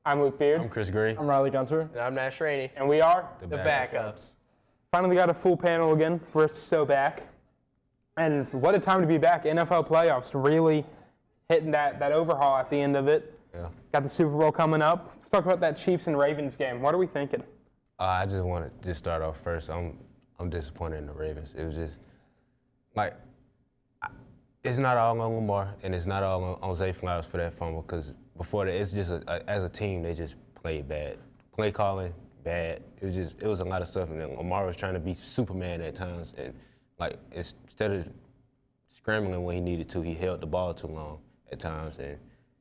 I'm Luke Beard. I'm Chris Gray. I'm Riley Gunter. And I'm Nash Rainey. And we are The Backups. Finally got a full panel again. We're so back. And what a time to be back. NFL playoffs really hitting that overhaul at the end of it. Yeah. Got the Super Bowl coming up. Let's talk about that Chiefs and Ravens game. What are we thinking? I just want to start off first. I'm disappointed in the Ravens. It was just like it's not all on Lamar and it's not all on Zay Flowers for that fumble because before that it's just as a team they just played bad. Play calling bad. It was a lot of stuff and then Lamar was trying to be Superman at times and like instead of scrambling when he needed to, he held the ball too long at times and.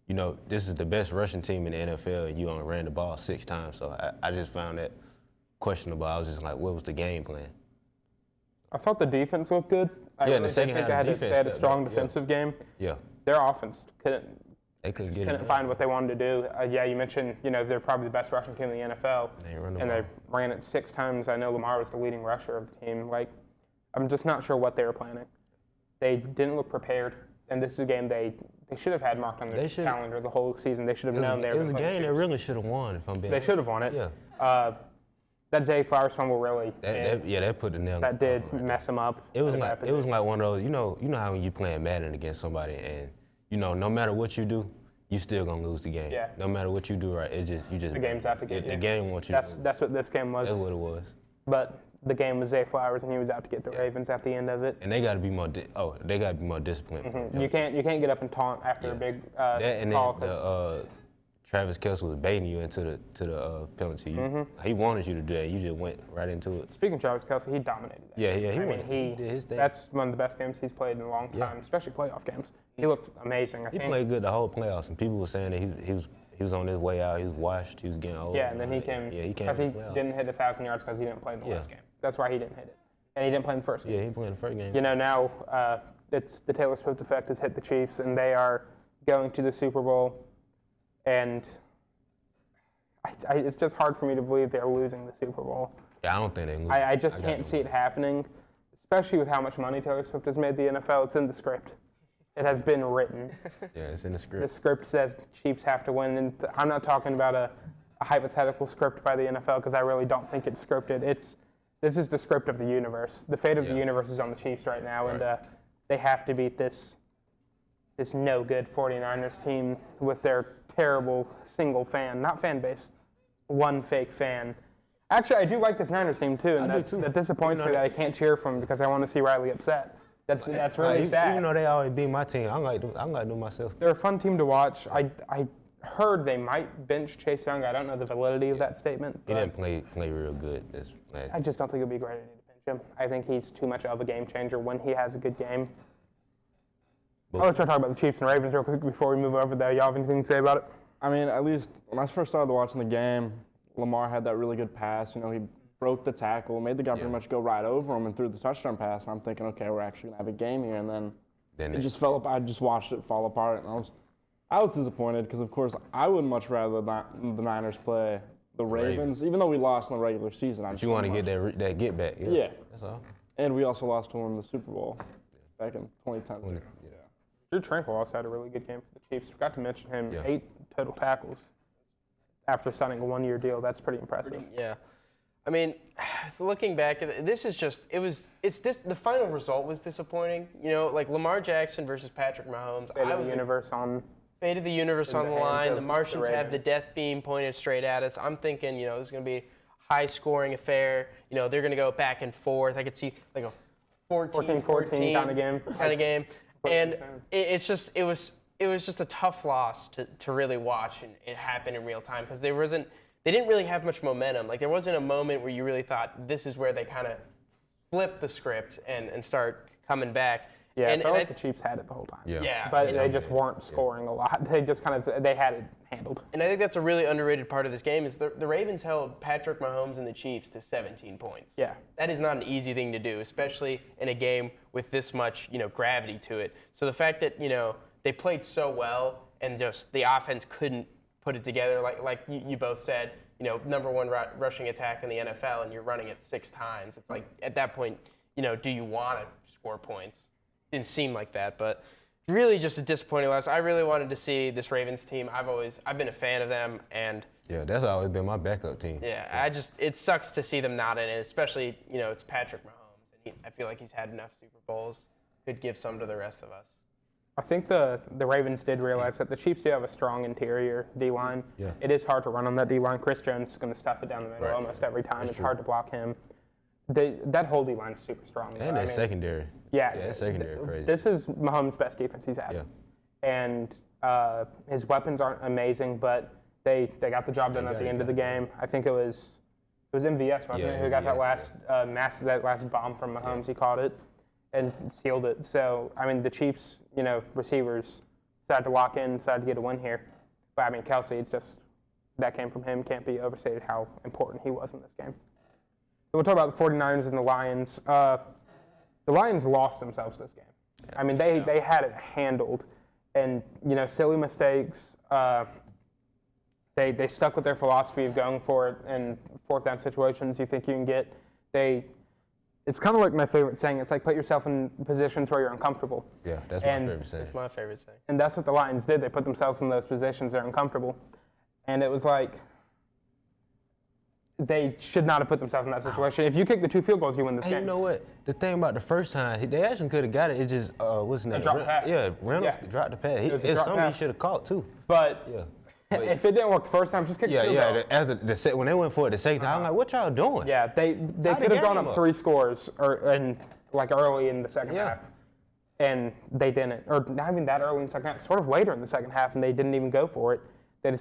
You know, this is the best rushing team in the NFL, and you only ran the ball 6 times. So I just found that questionable. I was just like, what was the game plan? I thought the defense looked good. In the second half, they had a strong defensive game. Yeah. Their offense couldn't find what they wanted to do. You mentioned, they're probably the best rushing team in the NFL. They ran it 6 times. I know Lamar was the leading rusher of the team. I'm just not sure what they were planning. They didn't look prepared. And this is a game they should have had marked on their calendar the whole season. They should have known they were going to play. It was a game they really should have won, if I'm being honest. They should have won it. Yeah. That Zay Flowers fumble really. That put the nail. That did mess them up. It was like one of those. You know how when you playing Madden against somebody, and no matter what you do, you still gonna lose the game. Yeah. No matter what you do, right? The game's out to get you. The game wants you. That's what this game was. That's what it was. But the game was Zay Flowers, and he was out to get the Ravens at the end of it. And they got to be more. Disciplined. Mm-hmm. You can't get up and taunt after a big call. Then Travis Kelce was baiting you into the penalty. He wanted you to do that. You just went right into it. Speaking of Travis Kelce, he dominated that. He did his thing. That's one of the best games he's played in a long time, especially playoff games. He looked amazing. He played good the whole playoffs, and people were saying that he was on his way out. He was washed. He was getting old. Yeah, and then he came. Yeah, he came. Because he didn't hit 1,000 yards because he didn't play in the last game. That's why he didn't hit it. And he didn't play in the first game. Yeah, he played in the first game. Now it's the Taylor Swift effect has hit the Chiefs, and they are going to the Super Bowl. And it's just hard for me to believe they're losing the Super Bowl. Yeah, I don't think they lose. I just can't see it happening, especially with how much money Taylor Swift has made the NFL. It's in the script. It has been written. Yeah, it's in the script. The script says Chiefs have to win, and I'm not talking about a hypothetical script by the NFL because I really don't think it's scripted. This is the script of the universe. The fate of the universe is on the Chiefs right now, and they have to beat this no-good 49ers team with their terrible single fan, not fan base, one fake fan. Actually, I do like this Niners team too, and that disappoints me that I can't cheer for them because I want to see Riley upset. That's really sad. Even though they always beat my team, I'm like them myself. They're a fun team to watch. I heard they might bench Chase Young. I don't know the validity of that statement. He didn't play real good. I just don't think it'd be a great idea to bench him. I think he's too much of a game changer when he has a good game. I'll let you talk about the Chiefs and Ravens real quick before we move over there. Y'all have anything to say about it? I mean, at least when I first started watching the game, Lamar had that really good pass. He broke the tackle, made the guy pretty much go right over him and threw the touchdown pass. And I'm thinking, okay, we're actually going to have a game here. And then it just fell apart. I just watched it fall apart. And I was disappointed because, of course, I would much rather the Niners play the Ravens, even though we lost in the regular season. But you want to get that get back. Yeah. That's all. And we also lost to them in the Super Bowl back in 2010. Drew Tranquil also had a really good game for the Chiefs. Forgot to mention him, 8 total tackles after signing a 1-year deal. That's pretty impressive. Yeah. I mean, looking back, this is just, the final result was disappointing. Like Lamar Jackson versus Patrick Mahomes. Fate of the universe on the line. The Martians have the death beam pointed straight at us. I'm thinking, this is going to be a high-scoring affair. They're going to go back and forth. I could see like a 14-14 kind of game. And it was just a tough loss to really watch and it happen in real time because they didn't really have much momentum. Like there wasn't a moment where you really thought this is where they kind of flip the script and start coming back. Yeah, I felt like the Chiefs had it the whole time. Yeah. But they just weren't scoring a lot. They just they had it handled. And I think that's a really underrated part of this game is the Ravens held Patrick Mahomes and the Chiefs to 17 points. Yeah. That is not an easy thing to do, especially in a game with this much, gravity to it. So the fact that, they played so well and just the offense couldn't put it together, like you both said, number one rushing attack in the NFL and you're running it 6 times. It's like at that point, do you want to score points? Didn't seem like that, but really just a disappointing loss. I really wanted to see this Ravens team. I've been a fan of them, and Yeah, that's always been my backup team. yeah, it sucks to see them not in it, especially, it's Patrick Mahomes, and I feel like he's had enough Super Bowls. Could give some to the rest of us. I think the Ravens did realize that the Chiefs do have a strong interior D-line. Yeah. It is hard to run on that D-line. Chris Jones is going to stuff it down the middle Right. almost every time. That's It's true. hard to block him. That whole D-line is super strong. And though. that secondary. Yeah, that secondary crazy. This is Mahomes' best defense he's had. Yeah. And his weapons aren't amazing, but they got the job done at the end of the game. I think it was MVS, wasn't Yeah, it, who got that MVS, that last bomb from Mahomes. He caught it and sealed it. So, I mean, the Chiefs, receivers decided to lock in, decided to get a win here. But, I mean, Kelsey, it's just that came from him. Can't be overstated how important he was in this game. So we'll talk about the 49ers and the Lions. The Lions lost themselves this game. I mean, they had it handled. And, silly mistakes. They stuck with their philosophy of going for it in fourth down situations you think you can get. It's kind of like my favorite saying. It's like put yourself in positions where you're uncomfortable. Yeah, that's my favorite saying. It's my favorite thing. And that's what the Lions did. They put themselves in those positions they're uncomfortable. And it was like they should not have put themselves in that situation. If you kick the 2 field goals, you win this Hey, game. you know what? The thing about the first time, they actually could have got it. It just, what's his name? dropped pass. Yeah, Reynolds Yeah. dropped the pass. It was a It's drop something he pass. should have caught, too. But Yeah. if it didn't work the first time, just kick the field goal. After when they went for it the second time, I'm like, what y'all doing? Yeah, they How could the have gone game up up? 3 scores early in the second Yeah. half, and they didn't. Or not even that early in the second half, sort of later in the second half, and they didn't even go for it. They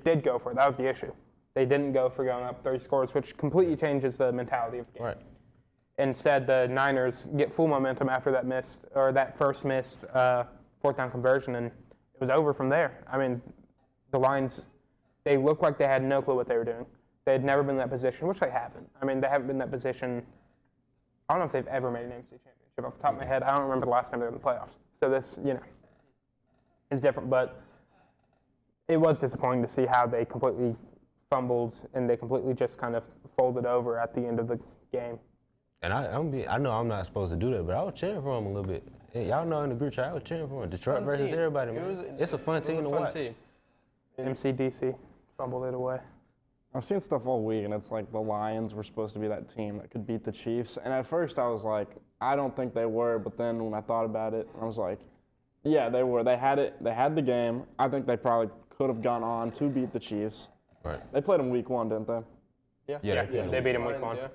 did go for it. That was the issue. They didn't go for going up 3 scores, which completely changes the mentality of the game. Right. Instead, the Niners get full momentum after that first missed fourth down conversion, and it was over from there. I mean, the Lions, they looked like they had no clue what they were doing. They had never been in that position, which they haven't. I mean, they haven't been in that position. I don't know if they've ever made an NFC championship off the top of my head. I don't remember the last time they were in the playoffs. So this, is different. But it was disappointing to see how they completely fumbled and they completely just kind of folded over at the end of the game. And I know I'm not supposed to do that, but I was cheering for him a little bit. Hey, y'all know in the group chat, I was cheering for him. Detroit versus team. everybody, man. It's a fun team to watch. MCDC fumbled it away. I've seen stuff all week, and it's like the Lions were supposed to be that team that could beat the Chiefs. And at first I was like, I don't think they were. But then when I thought about it, I was like, yeah, they were. They had it. They had the game. I think they probably could have gone on to beat the Chiefs. Right. They played them week 1, didn't they? Yeah, They beat him week 1. Yeah.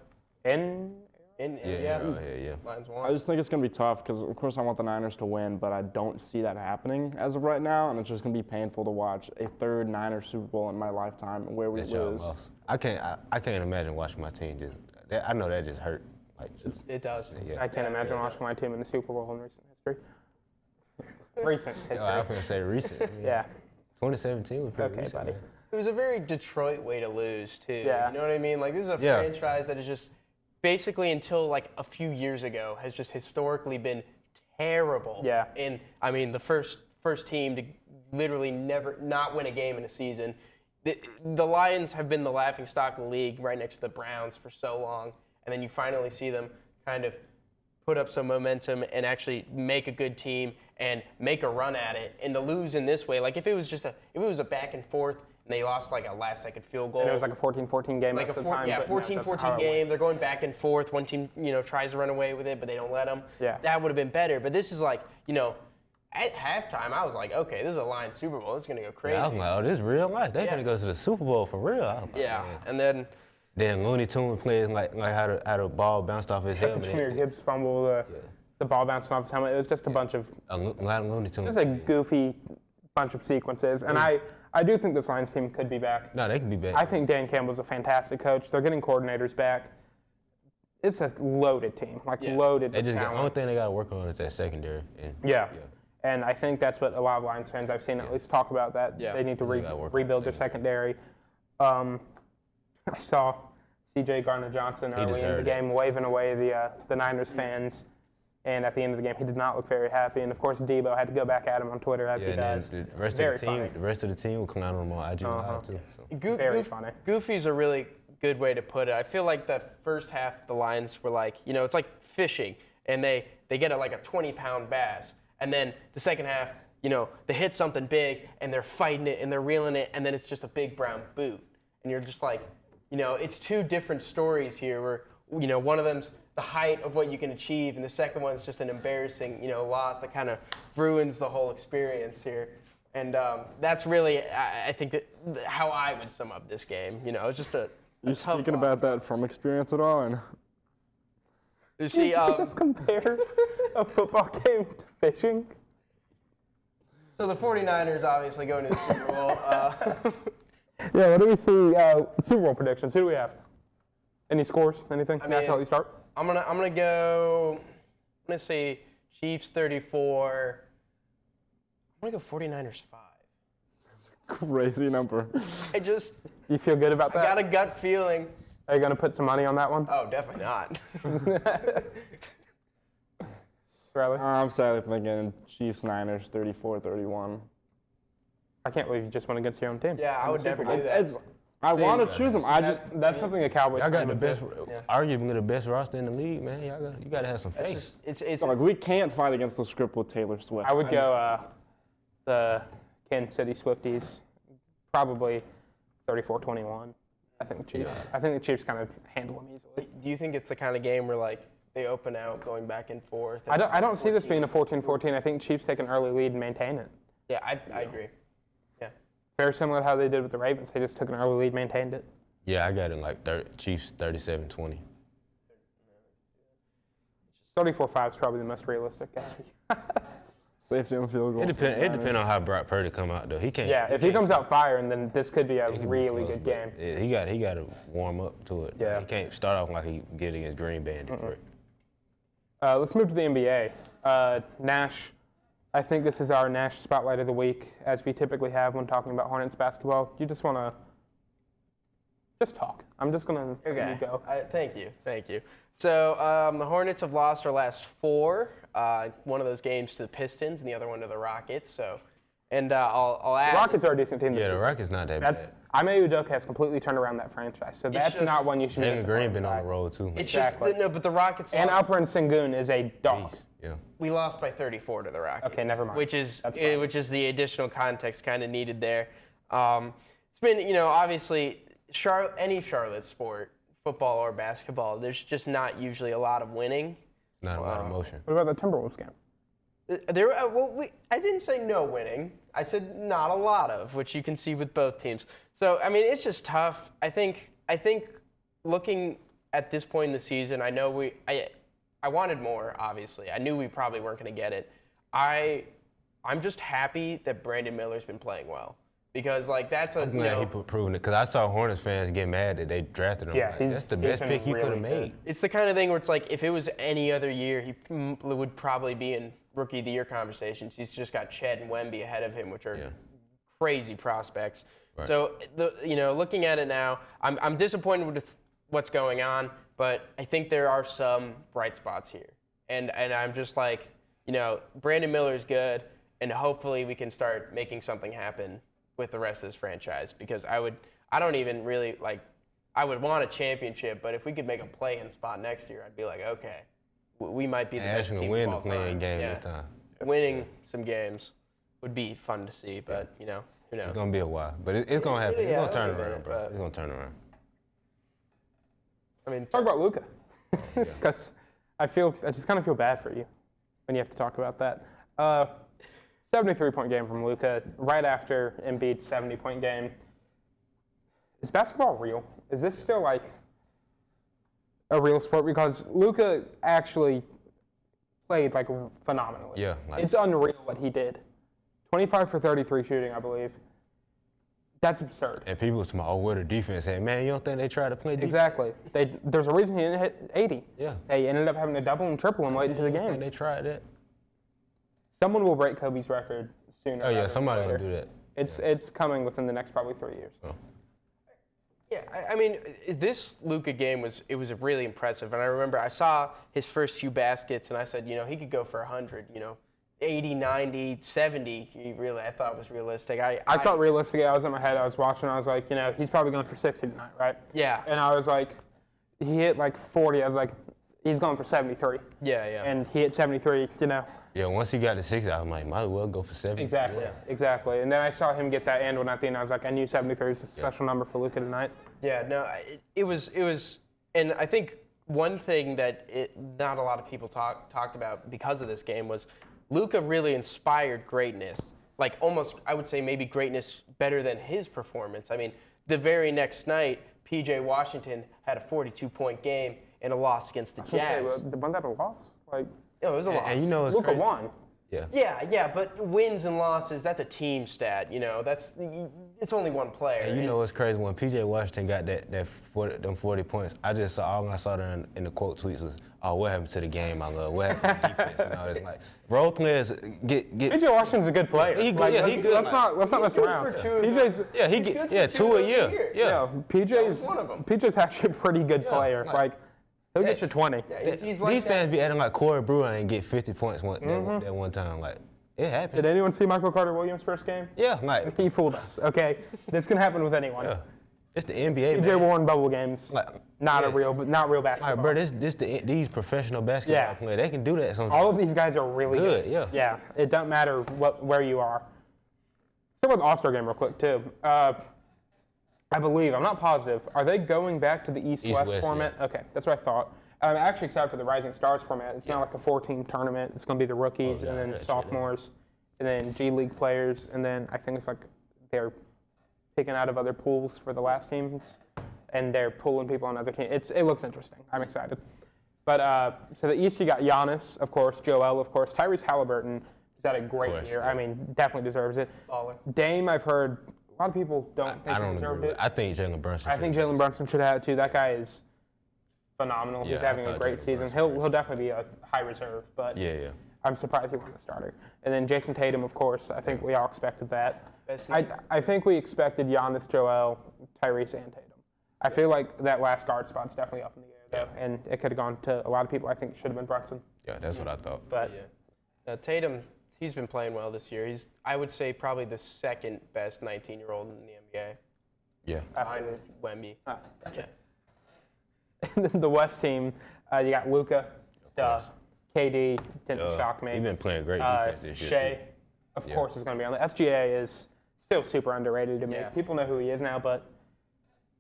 Yeah. Lions I won. just think it's going to be tough because, of course, I want the Niners to win, but I don't see that happening as of right now, and it's just going to be painful to watch a third Niners Super Bowl in my lifetime where we That y'all lose. lost. I can't imagine watching my team just. I know that just hurt. It does. Yeah. I can't imagine watching my team in the Super Bowl in recent history. Recent history. I was gonna say recent. Yeah. 2017 was pretty Okay, recent. buddy. Man. It was a very Detroit way to lose, too. Yeah. You know what I mean? Like, this is a Yeah. franchise that is just basically until like a few years ago has just historically been terrible. Yeah. And I mean, the first team to literally never not win a game in a season. The Lions have been the laughingstock of the league right next to the Browns for so long, and then you finally see them kind of put up some momentum and actually make a good team and make a run at it. And to lose in this way, like if it was a back and forth and they lost like a last-second field goal. And it was like a 14-14 game Like most a of the time. but no, that's not how 14-14 it game. went. They're going back and forth. One team, tries to run away with it, but they don't let them. Yeah. That would have been better. But this is like, at halftime, I was like, okay, this is a Lions Super Bowl. This is going to go crazy. Yeah, I was like, oh, this is real life. They Yeah. finna go to the Super Bowl for real. I was like, Yeah. man. And then, Then Looney Tunes plays like how the ball bounced off his That's a helmet. Jameer Gibbs fumble, the ball bouncing off his helmet. It was just a bunch of, A lot of Looney Tunes. just a goofy bunch of sequences. And I do think this Lions team could be back. No, they can be back. I think Dan Campbell's a fantastic coach. They're getting coordinators back. It's a loaded team, loaded They with just the only talent. thing they got to work on is that secondary. And Yeah. And I think that's what a lot of Lions fans I've seen at least talk about, that Yeah. they need to They gotta work on rebuild the their secondary. I saw C.J. Gardner-Johnson early in the deserved it. game waving away the Niners fans. And at the end of the game, he did not look very happy. And, of course, Debo had to go back at him on Twitter, as he and does. then the rest Very of the team, funny. the rest of the team will clown him on IG Live too. So. Very funny. Goofy's a really good way to put it. I feel like that first half, the Lions were like, it's like fishing, and they get like a 20-pound bass. And then the second half, they hit something big and they're fighting it and they're reeling it, and then it's just a big brown boot. And you're just like, it's two different stories here where, one of them's the height of what you can achieve, and the second one's just an embarrassing, loss that kind of ruins the whole experience here. And that's really, I think, that how I would sum up this game. It's just a You tough speaking loss. about that from experience at all? And You see, just compare a football game to fishing. so the 49ers obviously going to the Super Bowl. Yeah, what do we see? Super Bowl predictions. Who do we have? Any scores? Anything? I mean, National, you start. I'm gonna go. I'm gonna say Chiefs 34. I'm gonna go 49ers 5. crazy number. You feel good about I that? got a gut feeling. Are you gonna put some money on that one? Oh, definitely not. Riley? I'm sadly thinking Chiefs-Niners 34-31. I can't believe you just went against your own team. Yeah, I would never do that. I want to choose them. That's something a Cowboys Y'all got fan the would best, do. arguably the best roster in the league, man. You got to have some It's faith. just, it's like we can't fight against the script with Taylor Swift. I would go the Kansas City Swifties, probably 34-21. I think the Chiefs. I think the Chiefs kind of handle them easily. Do you think it's the kind of game where like they open out going back and forth? I don't see this being a 14-14. I think Chiefs take an early lead and maintain it. Yeah, I agree. Yeah. Very similar to how they did with the Ravens. They just took an early lead, maintained it. Yeah, I got it like Chiefs 37-20. 34-5 is probably the most realistic guess. Safety and field goal. It depends on how Brock Purdy come out though. He can't. Yeah, if he comes out firing, then this could be a he can be really close, good but game. Yeah, he got to warm up to it. Yeah. He can't start off like he did against Green Bay in Detroit. Let's move to the NBA. Nash, I think this is our Nash Spotlight of the Week, as we typically have when talking about Hornets basketball. You just want to just talk. I'm just going to let you go. Thank you. So the Hornets have lost our last 4. One of those games to the Pistons and the other one to the Rockets. So, and I'll add. The Rockets are a decent team this Yeah, the season. Rockets not that bad. Ime Udoka has completely turned around that franchise, so that's just- not one you should be Jalen Green disappointed been on by. the road too. It's Exactly. just but the Rockets. And lost, Alperen Sengun is a dog. Beast, yeah. we lost by 34 to the Rockets. Okay, never mind. Which is That's fine. which is the additional context kind of needed there. It's been obviously any Charlotte sport, football or basketball. There's just not usually a lot of winning. Not a lot of motion. What about the Timberwolves game? I didn't say no winning. I said not a lot of, which you can see with both teams. So I mean, it's just tough. I think looking at this point in the season, I know I wanted more. Obviously, I knew we probably weren't going to get it. I'm just happy that Brandon Miller's been playing well because like that's a Glad he proving it because I saw Hornets fans get mad that they drafted him. Yeah, Like, he's- that's the he's best been pick he could really have made. good. It's the kind of thing where it's like if it was any other year, he would probably be in Rookie of the Year conversations. He's just got Chet and Wemby ahead of him, which are crazy prospects. Right. So looking at it now, I'm disappointed with what's going on, but I think there are some bright spots here, and I'm just like Brandon Miller's good, and hopefully we can start making something happen with the rest of this franchise because I would want a championship, but if we could make a play-in spot next year, I'd be like, okay, we might be the best Actually team win of the all playing time. game Yeah. this time. Winning some games would be fun to see, but who knows? It's gonna be a while, but it's gonna happen. It's Yeah, gonna turn it'll be a around, minute, bro. but- It's gonna turn around. I mean, Talk about Luka, because I just kind of feel bad for you when you have to talk about that. 73-point game from Luka, right after Embiid's 70-point game. Is basketball real? Is this still like a real sport? Because Luka actually played like phenomenally. Yeah, like- It's unreal what he did. 25 for 33 shooting, I believe. That's absurd. And people was talking, oh, what a defense. Hey, man, you don't think they tried to play defense? Exactly. There's a reason he didn't hit 80. Yeah. They ended up having to double and triple him late into the You think game. they tried that? Someone will break Kobe's record sooner. Oh, yeah, rather than somebody later. gonna do that. It's coming within the next probably 3 years. So, yeah, I mean, this Luka game was really impressive, and I remember I saw his first few baskets, and I said, he could go for 100, 80, 90, 70. I thought was realistic. I thought realistically, I was in my head, I was watching, I was like, he's probably going for 60 tonight, right? Yeah. And I was like, he hit like 40. I was like, he's going for 73. Yeah, yeah. And he hit 73, Yeah, once he got to 60, I was like, might as well go for 70. Exactly. And then I saw him get that and one at the end. I was like, I knew 73 was a special number for Luka tonight. Yeah, no, it was, and I think one thing that not a lot of people talked about because of this game was Luka really inspired greatness. Like almost, I would say maybe greatness better than his performance. I mean, the very next night, P.J. Washington had a 42-point game and a loss against the Jazz. Wasn't that a loss? Like, it was a loss. And it's Luka crazy. won. Yeah. Yeah, but wins and losses, that's a team stat. It's only one player. And what's crazy? When P.J. Washington got them 40 points, all I saw there in the quote tweets was, "Oh, what happened to the game I love? What happened to the defense?" And all this. Like, role players get. P.J. Washington's a good player. He good. He good. Let's not mess around. PJ's two a year. Yeah. PJ's actually a pretty good player. He'll get you 20. Yeah, he's like These fans be acting like Corey Brewer and get 50 points that one time. Like, it happened. Did anyone see Michael Carter Williams' first game? Yeah, like He fooled us. Okay, this can happen with anyone. yeah. It's the NBA. TJ man. Warren bubble games. Like, Not real basketball. Like, bro, these professional basketball players, they can do that sometimes. All of these guys are really good. Yeah. Yeah, it doesn't matter where you are. Let's talk about the All-Star game real quick, too. I believe, I'm not positive, are they going back to the East-West format? Yeah. Okay, that's what I thought. I'm actually excited for the Rising Stars format. It's not like a 4-team tournament. It's going to be the rookies and then sophomores and then G League players. And then I think it's like they're picking out of other pools for the last teams. And they're pulling people on other teams. It looks interesting. I'm excited. But so the East, you got Giannis, of course, Joel, of course. Tyrese Halliburton has had a great year. Yeah. I mean, definitely deserves it. Baller. Dame, I've heard a lot of people don't think he deserved it. I think Jalen Brunson. I think Jalen Brunson should have it too. That guy is phenomenal. Yeah, He's having a great Jalen season. Brunson He'll definitely be a high reserve, but Yeah. I'm surprised he wasn't the starter. And then Jason Tatum, of course. I think we all expected that. Best I think we expected Giannis, Joel, Tyrese, and Tatum. I feel like that last guard spot's definitely up in the air, though, and it could have gone to a lot of people. I think it should have been Brunson. Yeah, that's what I thought. But Tatum, he's been playing well this year. He's, I would say, probably the second best 19-year-old in the NBA. Yeah. Behind Wemby. Gotcha. And then the West team, you got Luka, KD, didn't shock me. He's been playing great defense this year. Shea, of course, is going to be on the SGA is still super underrated to me. Yeah. People know who he is now, but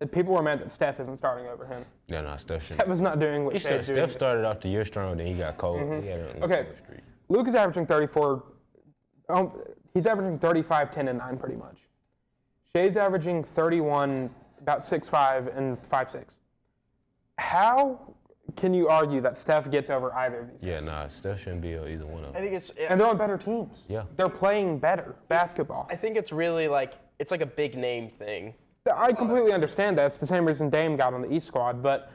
the people were mad that Steph isn't starting over him. No, Steph shouldn't. Steph is not doing what Shea's doing. Steph started off the year strong, then he got cold. He had a Okay. cold streak. Luke is averaging 34. He's averaging 35, 10, and 9 pretty much. Shea's averaging 31, about 6'5", and 5'6". How can you argue that Steph gets over either of these Yeah, guys? Steph shouldn't be either one of I them. think it's. And they're on better teams. Yeah. They're playing better basketball. I think it's really like it's like a big name thing. I completely understand that. It's the same reason Dame got on the East squad, but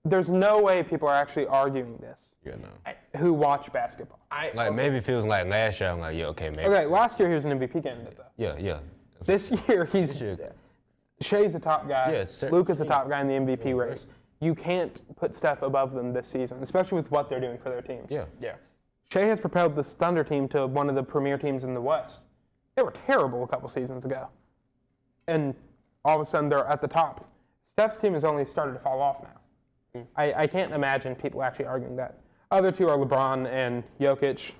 there's no way people are actually arguing this Yeah, no. who watch basketball. Like, maybe it feels like last year, I'm like, yeah, okay, maybe. Okay, last year he was an MVP candidate, though. Yeah. This year, This year- Shea's the top guy. Yeah, Luka's the top guy in the MVP race. You can't put Steph above them this season, especially with what they're doing for their teams. Yeah. Yeah. Shea has propelled this Thunder team to one of the premier teams in the West. They were terrible a couple seasons ago. And all of a sudden, they're at the top. Steph's team has only started to fall off now. I can't imagine people actually arguing that. Other two are LeBron and Jokic.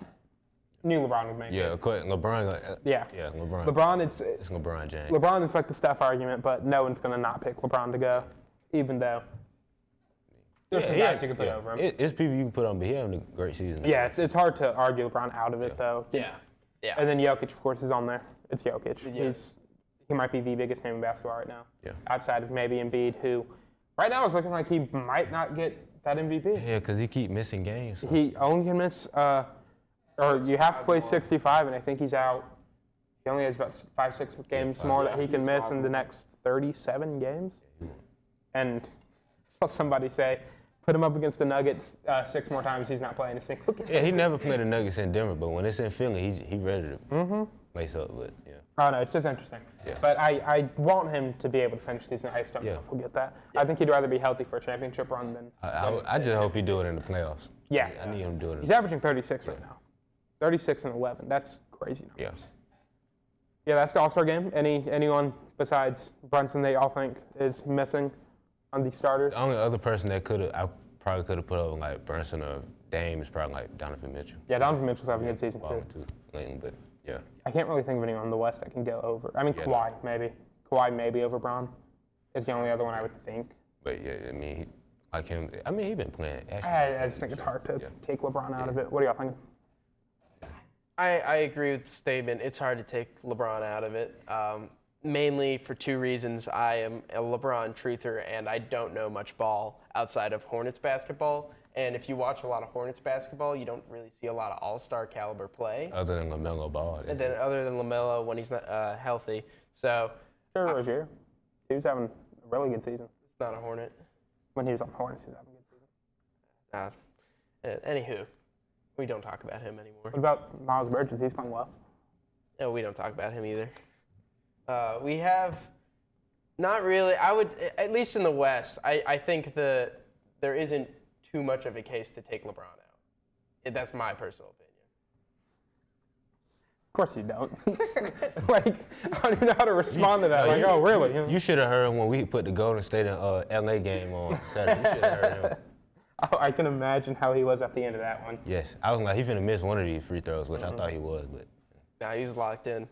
Knew LeBron would make it. Yeah, LeBron. Yeah. Yeah, LeBron. LeBron, It's LeBron James. LeBron is like the Steph argument, but no one's going to not pick LeBron to go, even though there's some guys you can put over him. It's people you can put on, but he having a great season. Yeah, it's hard to argue LeBron out of it, though. Yeah. Yeah. And then Jokic, of course, is on there. It's Jokic. Yeah. He might be the biggest name in basketball right now. Yeah. Outside of maybe Embiid, who right now is looking like he might not get that MVP. Yeah, because he keep missing games. So. He only can miss, or you have to play 65, and I think he's out. He only has about 5-6 games more that he can miss in the next 37 games. And I saw somebody say, put him up against the Nuggets 6 more times, he's not playing a single game. Yeah, he never played the Nuggets in Denver, but when it's in Philly, he ready to lace up with. Yeah. Oh, no, it's just interesting. Yeah. But I want him to be able to finish these. I just don't know if he'll get that. I think he'd rather be healthy for a championship run than. I just hope he do it in the playoffs. Yeah. I need him to do it. He's averaging 36 right now. 36 and 11. That's crazy. Yeah. Yeah, that's the All-Star game. Anyone besides Brunson they all think is missing on the starters? The only other person that I probably could have put over like Brunson or Dame is probably like Donovan Mitchell. Yeah, Donovan Mitchell's having a good season Balling too. too lately, but yeah. I can't really think of anyone on the West that can go over. I mean, Yeah, Kawhi maybe. Kawhi maybe over Braun is the only other one I would think. But yeah, I mean, he's been playing. Actually, I just think it's hard to take LeBron out of it. What do y'all think? I agree with the statement. It's hard to take LeBron out of it, mainly for two reasons. I am a LeBron truther, and I don't know much ball outside of Hornets basketball. And if you watch a lot of Hornets basketball, you don't really see a lot of all-star caliber play. Other than LaMelo Ball. And then other than LaMelo when he's not healthy. So Sure, Rozier. He was having a really good season. it's not a Hornet. When he was on the Hornets, he was having a good season. Anywho, we don't talk about him anymore. What about Miles Bridges? He's playing well. No, we don't talk about him either. We have not really. I would, at least in the West, I think there isn't too much of a case to take LeBron out. That's my personal opinion. Of course you don't. Like, I don't even know how to respond to that. Like, oh, really? You should have heard him when we put the Golden State and LA game on Saturday. You should have heard him. Oh, I can imagine how he was at the end of that one. Yes, I was like, he's finna miss one of these free throws, which I thought he was, but Nah, he was locked in.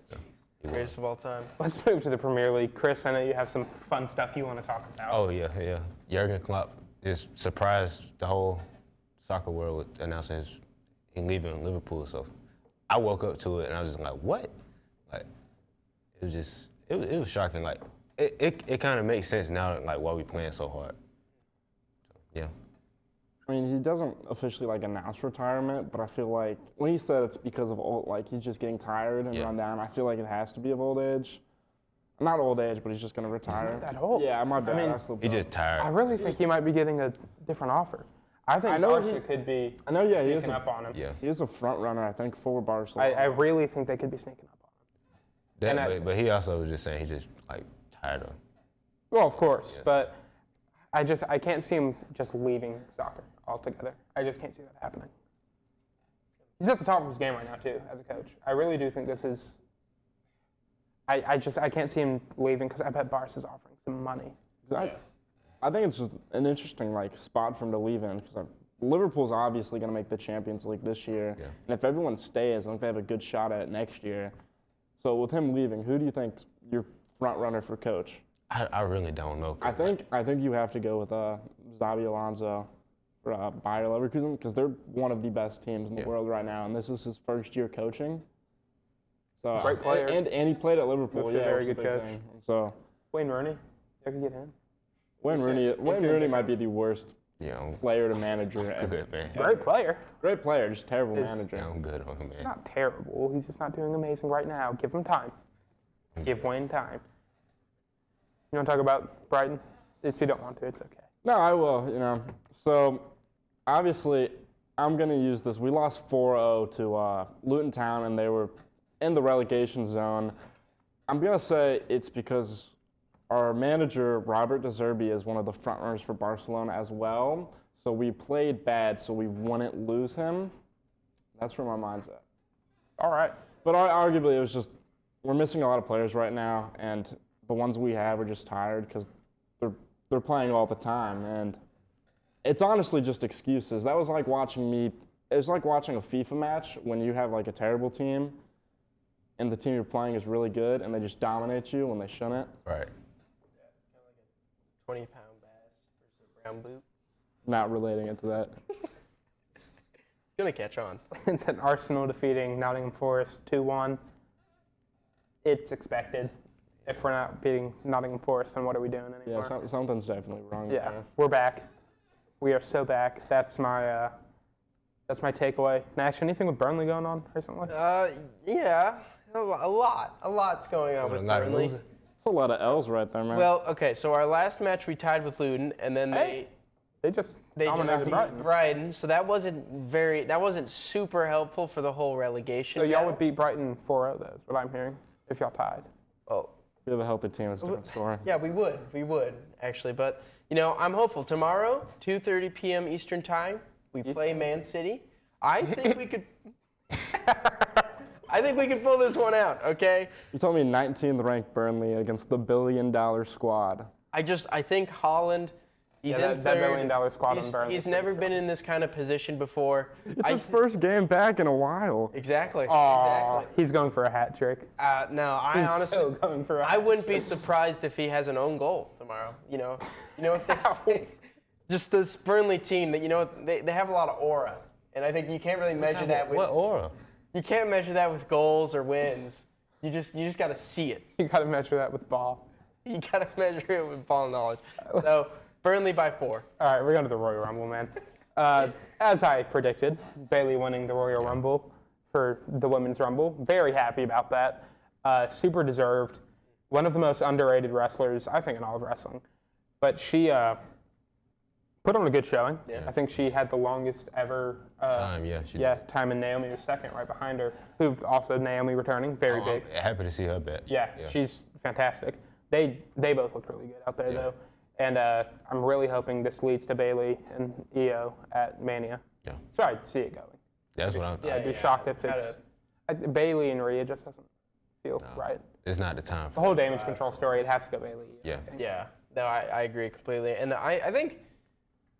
he Greatest of all time. Let's move to the Premier League. Chris, I know you have some fun stuff you want to talk about. Oh yeah. Jurgen Klopp just surprised the whole soccer world with announcing he's leaving Liverpool. So I woke up to it and I was just like, what? Like it was just it was shocking. Like it kind of makes sense now, like why we playing so hard. So, yeah. I mean, he doesn't officially like announce retirement, but I feel like when he said it's because of old, like he's just getting tired and run down. I feel like it has to be of old age. Not old age, but he's just gonna retire. He's not that old. Yeah, my bad. I mean, I slipped He up. just tired. I really think he might be getting a different offer. I think Barca could be I know, yeah, he is sneaking up on him. Yeah. He is a front runner, I think, for Barcelona. I really think they could be sneaking up on him. But he also was just saying he's just like tired of. Well, of course, Yes. but I can't see him just leaving soccer altogether. I just can't see that happening. He's at the top of his game right now too, as a coach. I really do think this is. I can't see him leaving because I bet Barca's offering some money. I think it's just an interesting like spot for him to leave in because Liverpool's obviously going to make the Champions League this year, and if everyone stays, I think they have a good shot at it next year. So with him leaving, who do you think's your front runner for coach? I really don't know. I think you have to go with Xabi Alonso for Bayer Leverkusen because they're one of the best teams in the world right now, and this is his first year coaching. So Great player. and he played at Liverpool. That's a Yeah, very which is good a big coach. thing. So Wayne Rooney, you could get him. Wayne Rooney might be the worst Yeah, player to manager I'm ever. good, man. Great player. Great player, just terrible Is- manager. Yeah, I'm good on him, man. Not terrible. He's just not doing amazing right now. Give him time. Give Wayne time. You want to talk about Brighton? If you don't want to, it's okay. No, I will. So obviously, I'm gonna use this. We lost 4-0 to Luton Town, and they were in the relegation zone. I'm gonna say it's because our manager Robert De Zerbi is one of the frontrunners for Barcelona as well. So we played bad, so we wouldn't lose him. That's where my mind's at. All right. But arguably, it was just we're missing a lot of players right now, and the ones we have are just tired because they're playing all the time, and it's honestly just excuses. That was like watching me. It was like watching a FIFA match when you have like a terrible team, and the team you're playing is really good, and they just dominate you when they shouldn't. Right. 20-pound bass versus a brown boot. Not relating it to that. It's gonna catch on. And then Arsenal defeating Nottingham Forest 2-1. It's expected. If we're not beating Nottingham Forest, then what are we doing anymore? Yeah, something's definitely wrong. Yeah, There. we're back. We are so back. That's my takeaway. Nash, anything with Burnley going on recently? Yeah, a lot's going on with Not Burnley. losing. That's a lot of L's right there, man. Well, okay, so our last match we tied with Luton, and then They just they just dominated beat Brighton. Brighton. So that wasn't super helpful for the whole relegation. So y'all battle. would beat Brighton 4-0, though, is what I'm hearing, if y'all tied. Oh, if you have a healthy team, it's a different story. yeah, we would actually, but I'm hopeful. Tomorrow, 2:30 p.m. Eastern time, we play Man City. I think we could. I think we can pull this one out. Okay. You told me 19th ranked Burnley against the $1 billion squad. I think Holland He's Yeah, in that third. $1 billion squad on Burnley. He's never been in this kind of position before. It's his first game back in a while. Exactly. Aw, Exactly. he's going for a hat trick. No, I He's honestly, so going for a I wouldn't be surprised if he has an own goal tomorrow. You know what they say? Just this Burnley team that they have a lot of aura, and I think you can't really measure that with What aura? you can't measure that with goals or wins. You just got to see it. You got to measure that with ball. You got to measure it with ball knowledge. So Burnley by 4. All right, we're going to the Royal Rumble, man. As I predicted, Bailey winning the Royal Rumble for the Women's Rumble. Very happy about that. Super deserved. One of the most underrated wrestlers, I think, in all of wrestling. But she put on a good showing. Yeah. I think she had the longest ever Time, yeah, she did. time, and Naomi was second right behind her, who also Naomi returning, very big. I'm happy to see her back. Yeah, she's fantastic. They both look really good out there, though. And I'm really hoping this leads to Bailey and Io at Mania. Yeah. So I'd see it going. That's what I'm. I'd be shocked if it's Bailey and Rhea just doesn't feel right. It's not the time The for whole damage control story, it has to go Bailey. Yeah. Yeah. No, I agree completely. And I think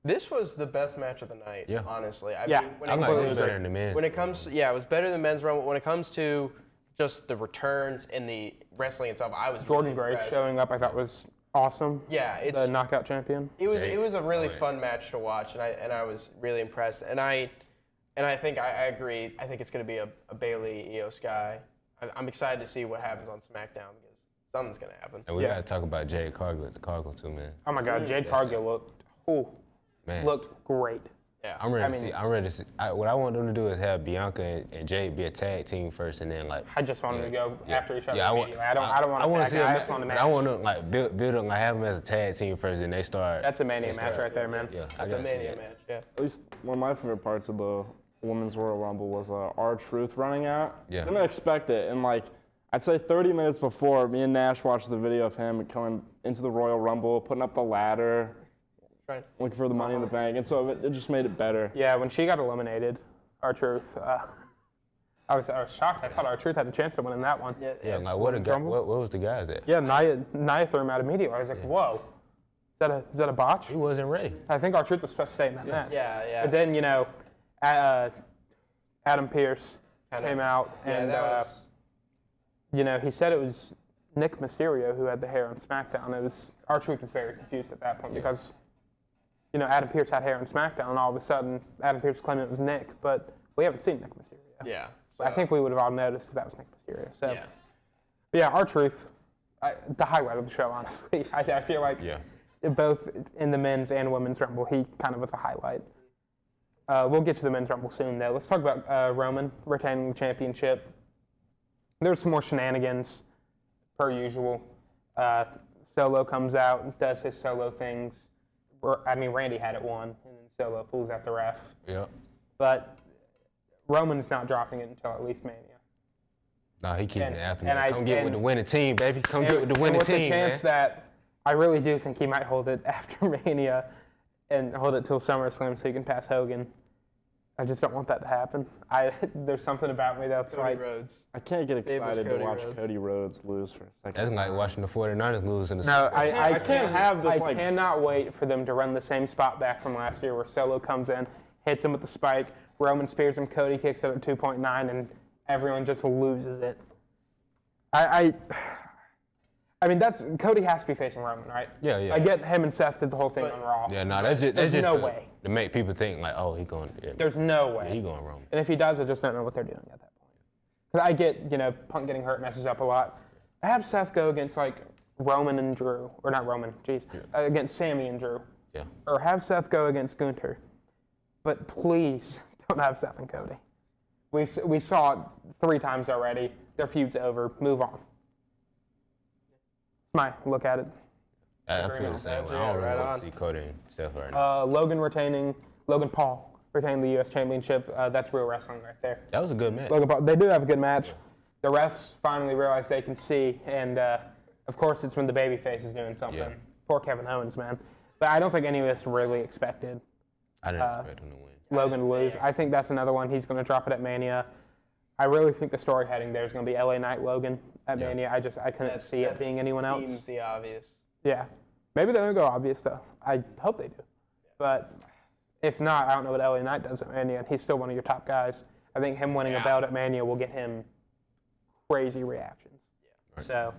this was the best match of the night, Yeah. honestly. I Yeah. mean, I like completely this better agree. than the men's. when it comes to, it was better than men's run. When it comes to just the returns and the wrestling itself, I was Jordan really Grace impressed. showing up, I thought was awesome. Yeah, it's The knockout champion. it was Jake. a really Oh, yeah. fun match to watch, and I was really impressed. And I think I agree. I think it's going to be a Bailey Io Sky. I'm excited to see what happens on SmackDown because something's going to happen. And we Yeah. gotta talk about Jade Cargill too, man. Oh my God, Jade Cargill Man, looked great. Yeah. I'm ready I to mean- see. I'm ready to see. What I want them to do is have Bianca and Jade be a tag team first, and then like. I just wanted to go after each other. Yeah, immediately. I don't want to wanna tag. see a I ma- just want to but match. I want to like build up, like have them as a tag team first, and they start. That's a Mania they match start- right there, man. Yeah, It's a Mania match. Yeah. At least one of my favorite parts of the Women's Royal Rumble was R-Truth running out. Yeah. Didn't expect it. And like, I'd say 30 minutes before, me and Nash watched the video of him coming into the Royal Rumble, putting up the ladder, Right. looking for the Money in the Bank. And so it just made it better. Yeah, when she got eliminated, R-Truth, I was shocked. I thought R-Truth had a chance to win in that one. Yeah. Yeah, like what a guy. Rumble? What was the guys at? Yeah, Nia threw him out immediately. I was like, whoa, is that a botch? He wasn't ready. I think R-Truth was supposed to stay in that match. Yeah. But then, Adam Pearce Kinda- came out Yeah, and, that was. he said it was Nick Mysterio who had the hair on SmackDown. It was R-Truth was very confused at that point because, Adam Pearce had hair on SmackDown, and all of a sudden Adam Pearce claimed it was Nick, but we haven't seen Nick Mysterio. Yeah. I think we would have all noticed if that was Nick Mysterio. So, Yeah. but yeah, R-Truth, the highlight of the show, honestly. I feel like Yeah. both in the men's and women's Rumble, he kind of was a highlight. We'll get to the men's Rumble soon, though. Let's talk about Roman retaining the championship. There's some more shenanigans, per usual. Solo comes out and does his solo things. Randy had it won, and then Solo pulls out the ref. Yeah. But Roman's not dropping it until at least Mania. No, he keeping And- it after and me. Come get with the winning team, baby. Come get with the winning with team, the chance man. that I really do think he might hold it after Mania and hold it till SummerSlam so he can pass Hogan. I just don't want that to happen. There's something about me that's Cody like, Rhodes. I can't get Save us, excited to Cody watch Rhodes. Cody Rhodes lose for a second. That's like watching the 49ers lose in the no, Super Bowl. I can't have this, I like- cannot wait for them to run the same spot back from last year where Solo comes in, hits him with the spike, Roman spears him, Cody kicks it at 2.9, and everyone just loses it. I mean, Cody has to be facing Roman, right? Yeah. I get him and Seth did the whole thing on Raw. Yeah, no, that's just There's no to, way. to make people think like, oh, he going. Yeah, There's no way. he going wrong. And if he does, I just don't know what they're doing at that point. Because I get, Punk getting hurt messes up a lot. I have Seth go against, like, Roman and Drew. Or not Roman, against Sammy and Drew. Yeah. Or have Seth go against Gunther. But please don't have Seth and Cody. We saw it 3 times already. Their feud's over. Move on. My look at it. I feel the same That's way. it, I don't really right want on. to see Cody and Seth right now. Logan Paul retaining the U.S. Championship. That's real wrestling right there. That was a good match. Logan Paul, they do have a good match. The refs finally realized they can see, and of course it's when the babyface is doing something. Yeah. Poor Kevin Owens, man. But I don't think any of us really expected I didn't expect him to win. Logan to lose. I think that's another one. He's going to drop it at Mania. I really think the story heading there is going to be LA Knight Logan at Yeah. Mania. I couldn't see it being anyone else. Seems the obvious. Yeah. Maybe they don't go obvious though. I hope they do. But if not, I don't know what LA Knight does at Mania, and he's still one of your top guys. I think him winning a belt at Mania will get him crazy reactions. Yeah. So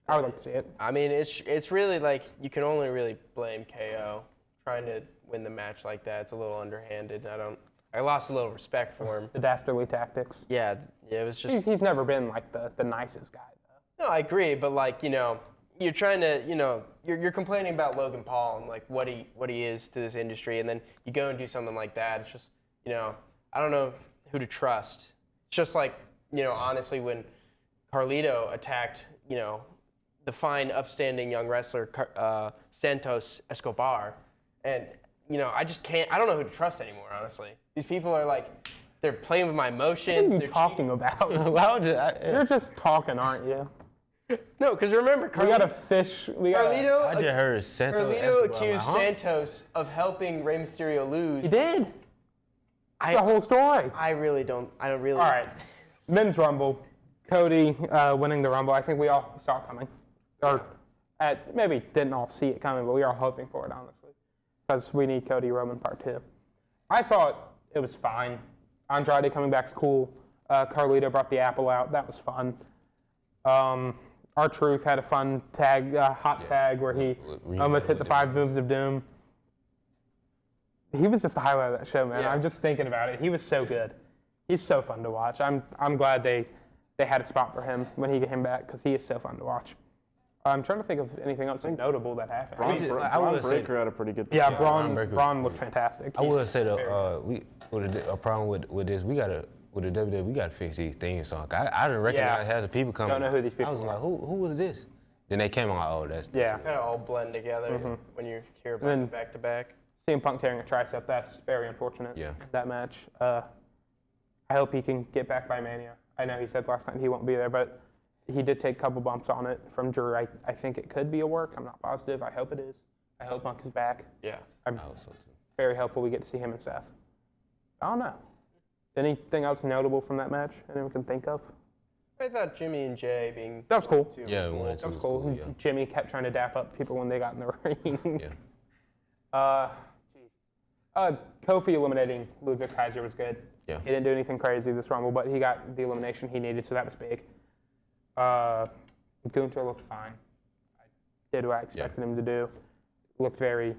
I would like to see it. I mean, it's really like you can only really blame KO trying to win the match like that. It's a little underhanded. I lost a little respect for him. The dastardly tactics. Yeah, it was just. He's never been like the nicest guy though. No, I agree, but like you're trying to you're complaining about Logan Paul and like what he is to this industry, and then you go and do something like that. It's just I don't know who to trust. It's just like honestly when Carlito attacked the fine, upstanding young wrestler Santos Escobar, and I just can't. I don't know who to trust anymore. Honestly, these people are like they're playing with my emotions. What are you they're talking about? Why would you? You're just talking, aren't you? No, because remember, We got to fish. Carlito I just heard Santos Carlito Escobar, accused Santos of helping Rey Mysterio lose. He did. The whole story. I don't really. All right. Men's Rumble. Cody winning the Rumble. I think we all saw it coming. Or maybe didn't all see it coming, but we were all hoping for it, honestly. Because we need Cody Roman Part 2. I thought it was fine. Andrade coming back's cool. Carlito brought the apple out. That was fun. R-Truth had a fun tag, hot tag, where he almost hit the 5 moves of doom. He was just the highlight of that show, man. Yeah. I'm just thinking about it. He was so good. He's so fun to watch. I'm glad they had a spot for him when he came back because he is so fun to watch. I'm trying to think of anything else notable that happened. Braun Breaker had a pretty good. Yeah, Braun looked fantastic. I would say a problem with this. With the WWE, we gotta fix these theme songs. I didn't recognize half the people coming. Don't know who these people I was are. like, who was this? Then they came on like, oh, that's Yeah. Kind of all blend together when you hear about then- it back to back. CM Punk tearing a tricep, that's very unfortunate. Yeah. That match. I hope he can get back by Mania. I know he said last night he won't be there, but he did take a couple bumps on it from Drew. I think it could be a work. I'm not positive. I hope it is. I hope Punk is back. Yeah. I'm I hope so too. very hopeful we get to see him and Seth. I don't know. Anything else notable from that match anyone can think of? I thought Jimmy and Jay being That was cool. too Yeah, cool. one and That was two cool. was cool, yeah. Jimmy kept trying to dap up people when they got in the ring. Yeah. Kofi eliminating Ludwig Kaiser was good. Yeah. He didn't do anything crazy this Rumble, but he got the elimination he needed, so that was big. Gunther looked fine. I did what I expected him to do. Looked like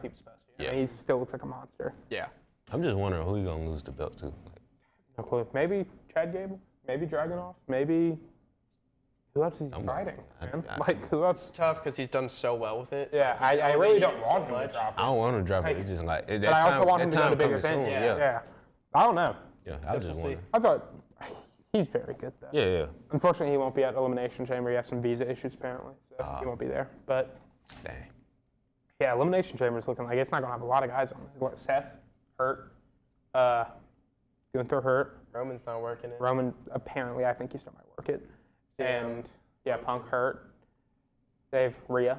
he was supposed to. Yeah. He still looks like a monster. Yeah. I'm just wondering who he gonna lose the belt to. No clue. Maybe Chad Gable. Maybe Dragunov. Maybe who else is he fighting? Man? Who else? Tough because he's done so well with it. Yeah, He's I really elevated don't it so want him to much. drop it. I don't want to drop it. It's just like But I also want him to go to bigger things. Yeah. I don't know. Yeah, I was Guess just we'll see. wondering. I thought he's very good though. Yeah. Unfortunately, he won't be at Elimination Chamber. He has some visa issues apparently, so he won't be there. But Dang. yeah, Elimination Chamber is looking like it's not going to have a lot of guys on it. What, Seth hurt, Gunther hurt, Roman's not working it. Roman apparently I think he still might work it, and Punk hurt. They have Rhea,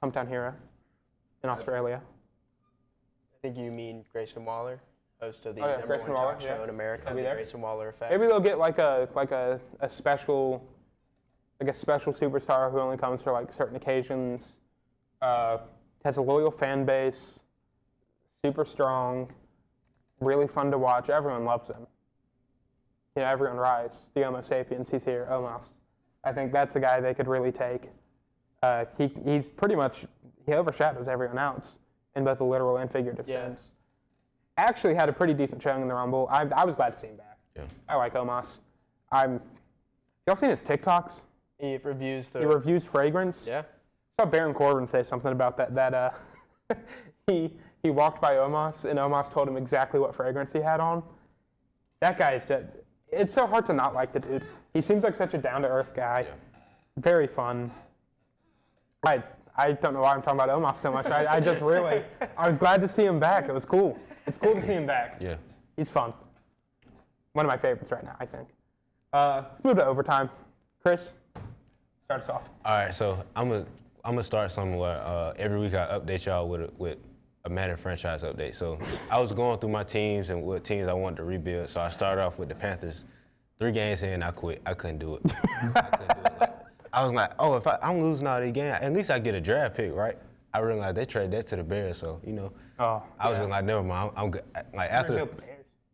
hometown hero, in Australia. I think you mean Grayson Waller, host of the Oh, yeah, number Grayson one Waller, talk show yeah. in America, He'll be the there. Grayson Waller effect. Maybe they'll get like a special superstar who only comes for like certain occasions, has a loyal fan base, super strong, really fun to watch. Everyone loves him. Everyone rides. The Homo sapiens, he's here, Omos. I think that's a guy they could really take. He's pretty much, he overshadows everyone else in both a literal and figurative sense. Actually had a pretty decent showing in the Rumble. I was glad to see him back. Yeah. I like Omos. Y'all seen his TikToks? He reviews the. He reviews fragrance. Yeah. I saw Baron Corbin say something about that. He walked by Omos and Omos told him exactly what fragrance he had on. That guy is dead. It's so hard to not like the dude. He seems like such a down-to-earth guy. Yeah. Very fun. I don't know why I'm talking about Omos so much. I just really, I was glad to see him back. It was cool. It's cool to see him back. Yeah. He's fun. One of my favorites right now, I think. Let's move to overtime. Chris, start us off. All right, so I'm gonna start somewhere. Every week I update y'all with a Madden franchise update. So I was going through my teams and what teams I wanted to rebuild. So I started off with the Panthers. 3 games in, I quit. I couldn't do it. I was like, oh, if I'm losing all these games, at least I get a draft pick, right? I realized they traded that to the Bears, so I was just like, never mind. I'm good. Like after Bears.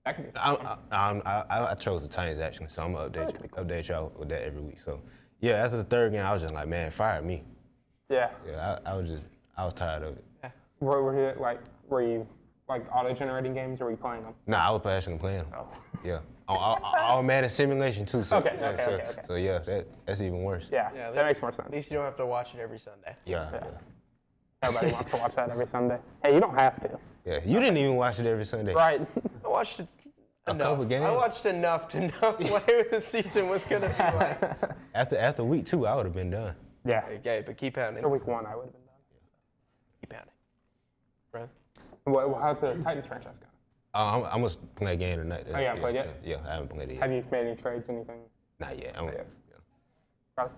That could be fun. I chose the Titans actually, so I'm gonna update y'all with that every week. So yeah, after the third game, I was just like, man, fire me. Yeah. Yeah, I was tired of it. Were you like auto-generating games, or were you playing them? Nah, I was actually playing them. Oh. Yeah, all Madden simulation too. So, Okay, yeah, okay. So yeah, that's even worse. Yeah, Yeah, that makes more sense. At least you don't have to watch it every Sunday. Yeah. Everybody wants to watch that every Sunday. Hey, you don't have to. Yeah, you didn't even watch it every Sunday. Right. I watched it enough. couple games? I watched enough to know what the season was going to be like. After week 2, I would have been done. Yeah. Okay, but keep pounding. For week 1, I would have been done. Keep pounding. Right? How's the Titans franchise going? I'm gonna play a game tonight. Oh, you haven't played yet? Yeah, I haven't played it yet. Have you made any trades, anything? Not yet. Sorry.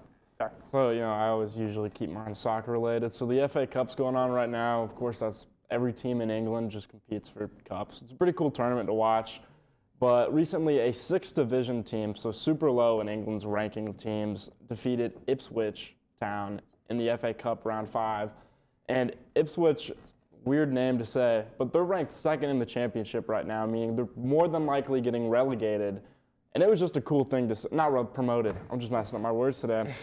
Well, I always usually keep mine soccer related. So the FA Cup's going on right now. Of course, that's every team in England just competes for cups. It's a pretty cool tournament to watch. But recently, a 6th division team, so super low in England's ranking of teams, defeated Ipswich Town in the FA Cup round 5. And Ipswich, it's a weird name to say, but they're ranked 2nd in the championship right now, meaning they're more than likely getting relegated. And it was just a cool thing to see. Not promoted. I'm just messing up my words today.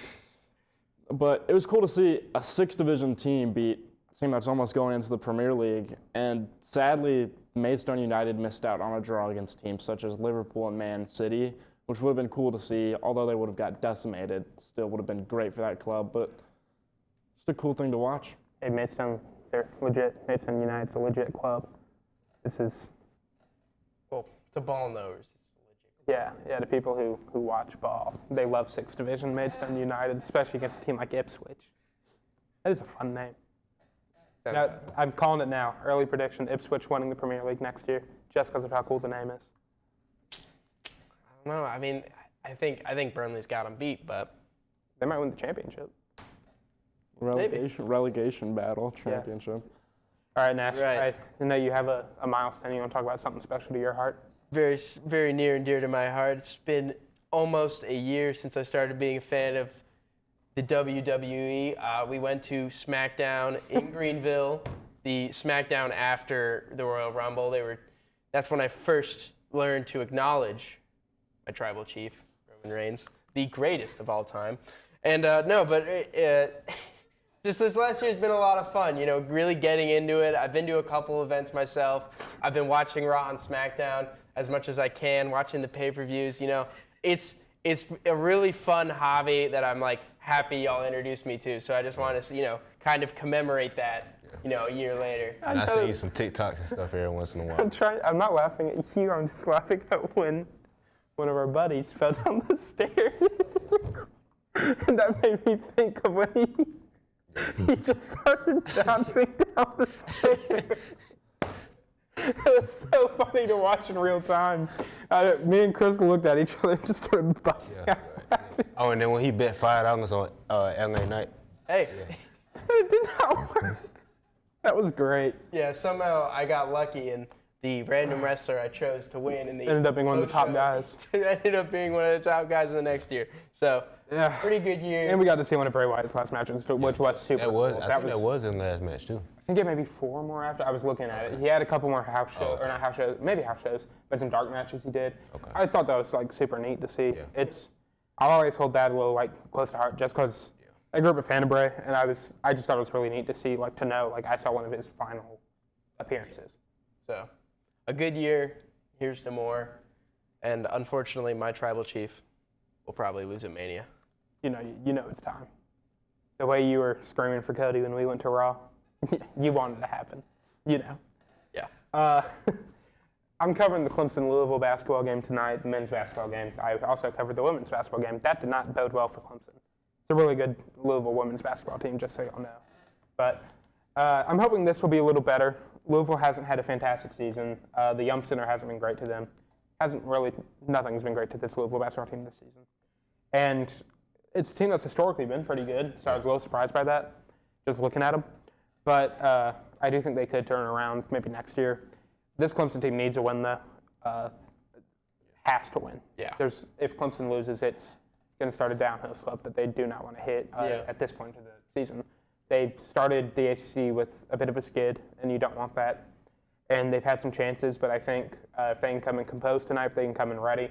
But it was cool to see a 6th division team beat a team that's almost going into the Premier League. And sadly, Maidstone United missed out on a draw against teams such as Liverpool and Man City, which would have been cool to see. Although they would have got decimated, still would have been great for that club. But just a cool thing to watch. Hey, Maidstone, they're legit. Maidstone United's a legit club. This is... Well, to ball knowers. Yeah, the people who watch ball, they love 6th Division Maidstone United, especially against a team like Ipswich. That is a fun name. Now, I'm calling it now. Early prediction, Ipswich winning the Premier League next year, just because of how cool the name is. I don't know. I mean, I think Burnley's got them beat, but They might win the championship. Relegation battle, championship. All right, Nash, Right. I know you have a milestone. You want to talk about something special to your heart? very, very near and dear to my heart. It's been almost a year since I started being a fan of the WWE. We went to SmackDown in Greenville, the SmackDown after the Royal Rumble. That's when I first learned to acknowledge my tribal chief, Roman Reigns, the greatest of all time. And just this last year has been a lot of fun, really getting into it. I've been to a couple events myself. I've been watching Raw and SmackDown as much as I can, watching the pay-per-views. It's a really fun hobby that I'm happy y'all introduced me to. So I just want to, kind of commemorate that, a year later. And I see some TikToks and stuff every once in a while. I'm not laughing at you. I'm just laughing at when one of our buddies fell down the stairs. And that made me think of when he just started bouncing down the stairs. It was so funny to watch in real time. Me and Chris looked at each other and just started busting out laughing. Oh, and then when he bet $5 on LA Night. Hey. It did not work. That was great. Yeah, somehow I got lucky and the random wrestler I chose to win in the Ended up being one of the top guys. ended up being one of the top guys in the next year. So, Yeah. pretty good year. And we got to see one of Bray Wyatt's last matches, which was super That was, cool. I think that was his last match too. I think it may be 4 more after. I was looking at it. He had a couple more house shows, or not house shows, maybe house shows, but some dark matches he did. Okay. I thought that was super neat to see. Yeah. I'll always hold that a little close to heart, just because I grew up a fan of Bray, and I just thought it was really neat to see, to know, I saw one of his final appearances. So, a good year. Here's to more. And unfortunately, my tribal chief will probably lose at Mania. You know it's time. The way you were screaming for Cody when we went to Raw, you wanted it to happen. Yeah. I'm covering the Clemson-Louisville basketball game tonight, the men's basketball game. I also covered the women's basketball game. That did not bode well for Clemson. It's a really good Louisville women's basketball team, just so y'all know. But I'm hoping this will be a little better. Louisville hasn't had a fantastic season. The Yum Center hasn't been great to them. Nothing's been great to this Louisville basketball team this season. And it's a team that's historically been pretty good, so I was a little surprised by that, just looking at them. But I do think they could turn around maybe next year. This Clemson team needs a win, though. Has to win. Yeah. If Clemson loses, it's going to start a downhill slope that they do not want to hit Yeah. at this point of the season. They started the ACC with a bit of a skid, and you don't want that. And they've had some chances, but I think if they can come in composed tonight, if they can come in ready,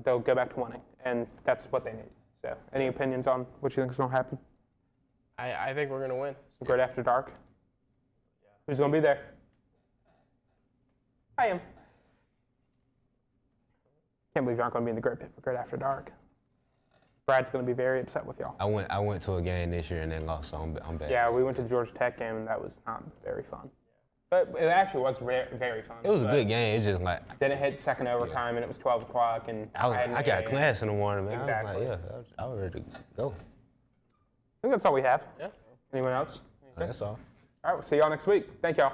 they'll go back to winning, and that's what they need. So, any opinions on what you think is going to happen? I think we're going to win. Great After Dark? Who's going to be there? I am. Can't believe you aren't going to be in the Great Pit for Great After Dark. Brad's going to be very upset with y'all. I went to a game this year and then lost, so I'm bad. Yeah, we went to the Georgia Tech game, and that was not very fun. But it actually was very fun. It was a but good game. It's just like Then it hit second overtime, and it was 12 o'clock, and I got class in the morning, man. Exactly. I was like, I was ready to go. I think that's all we have. Yeah. Anyone else? That's all. All right, we'll see y'all next week. Thank y'all.